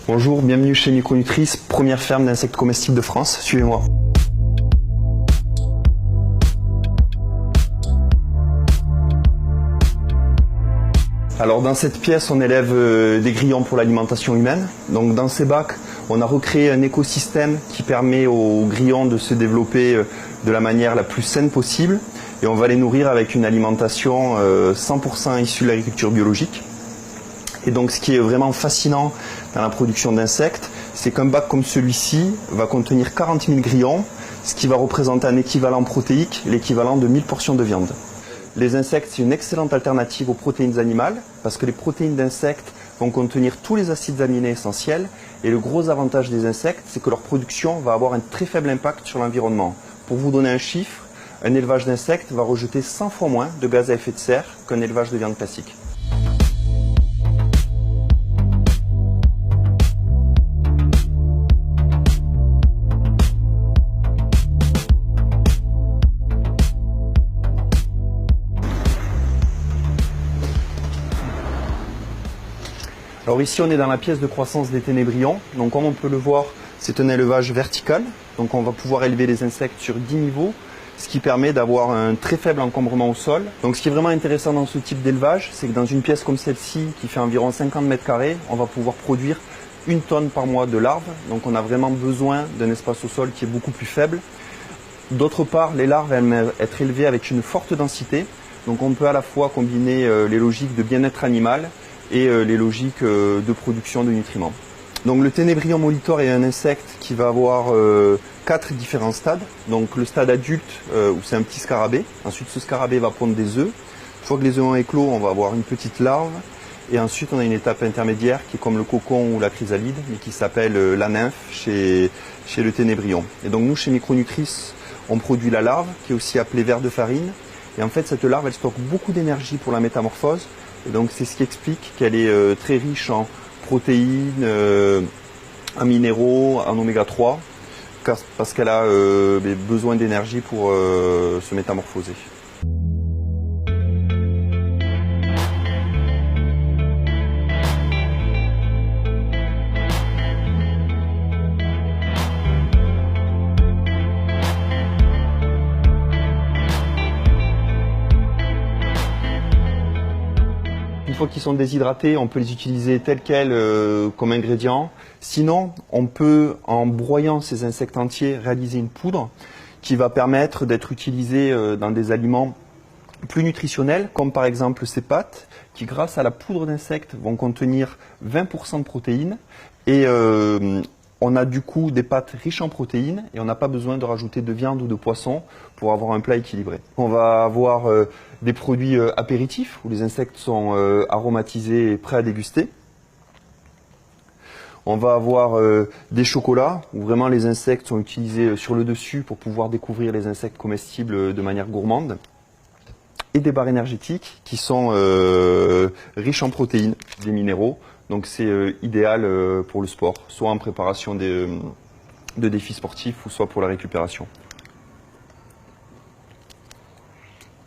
Bonjour, bienvenue chez Micronutrice, première ferme d'insectes comestibles de France. Suivez-moi. Alors dans cette pièce, on élève des grillons pour l'alimentation humaine. Donc dans ces bacs, on a recréé un écosystème qui permet aux grillons de se développer de la manière la plus saine possible. Et on va les nourrir avec une alimentation 100% issue de l'agriculture biologique. Et donc ce qui est vraiment fascinant dans la production d'insectes, c'est qu'un bac comme celui-ci va contenir 40 000 grillons, ce qui va représenter un équivalent protéique, l'équivalent de 1000 portions de viande. Les insectes, c'est une excellente alternative aux protéines animales, parce que les protéines d'insectes vont contenir tous les acides aminés essentiels, et le gros avantage des insectes, c'est que leur production va avoir un très faible impact sur l'environnement. Pour vous donner un chiffre, un élevage d'insectes va rejeter 100 fois moins de gaz à effet de serre qu'un élevage de viande classique. Alors ici on est dans la pièce de croissance des ténébrions, donc comme on peut le voir c'est un élevage vertical, donc on va pouvoir élever les insectes sur 10 niveaux, ce qui permet d'avoir un très faible encombrement au sol. Donc ce qui est vraiment intéressant dans ce type d'élevage, c'est que dans une pièce comme celle-ci qui fait environ 50 mètres carrés, on va pouvoir produire 1 tonne par mois de larves, donc on a vraiment besoin d'un espace au sol qui est beaucoup plus faible. D'autre part, les larves aiment être élevées avec une forte densité, donc on peut à la fois combiner les logiques de bien-être animal et les logiques de production de nutriments. Donc le ténébrion molitor est un insecte qui va avoir 4 différents stades. Donc le stade adulte où c'est un petit scarabée. Ensuite ce scarabée va pondre des œufs. Une fois que les œufs ont éclos, on va avoir une petite larve. Et ensuite on a une étape intermédiaire qui est comme le cocon ou la chrysalide, mais qui s'appelle la nymphe chez le ténébrion. Et donc nous chez Micronutrice, on produit la larve qui est aussi appelée ver de farine. Et en fait cette larve elle stocke beaucoup d'énergie pour la métamorphose. Et donc c'est ce qui explique qu'elle est très riche en protéines, en minéraux, en oméga 3, parce qu'elle a besoin d'énergie pour se métamorphoser. Une fois qu'ils sont déshydratés, on peut les utiliser tels quels comme ingrédients. Sinon, on peut, en broyant ces insectes entiers, réaliser une poudre qui va permettre d'être utilisée dans des aliments plus nutritionnels, comme par exemple ces pâtes, qui grâce à la poudre d'insectes vont contenir 20% de protéines. Et on a du coup des pâtes riches en protéines et on n'a pas besoin de rajouter de viande ou de poisson pour avoir un plat équilibré. On va avoir des produits apéritifs où les insectes sont aromatisés et prêts à déguster. On va avoir des chocolats où vraiment les insectes sont utilisés sur le dessus pour pouvoir découvrir les insectes comestibles de manière gourmande. Et des barres énergétiques qui sont riches en protéines, des minéraux. Donc c'est idéal pour le sport, soit en préparation de défis sportifs ou soit pour la récupération.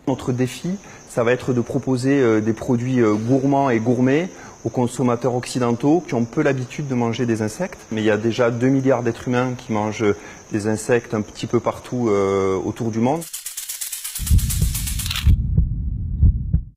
Notre défi, ça va être de proposer des produits gourmands et gourmets aux consommateurs occidentaux qui ont peu l'habitude de manger des insectes. Mais il y a déjà 2 milliards d'êtres humains qui mangent des insectes un petit peu partout autour du monde.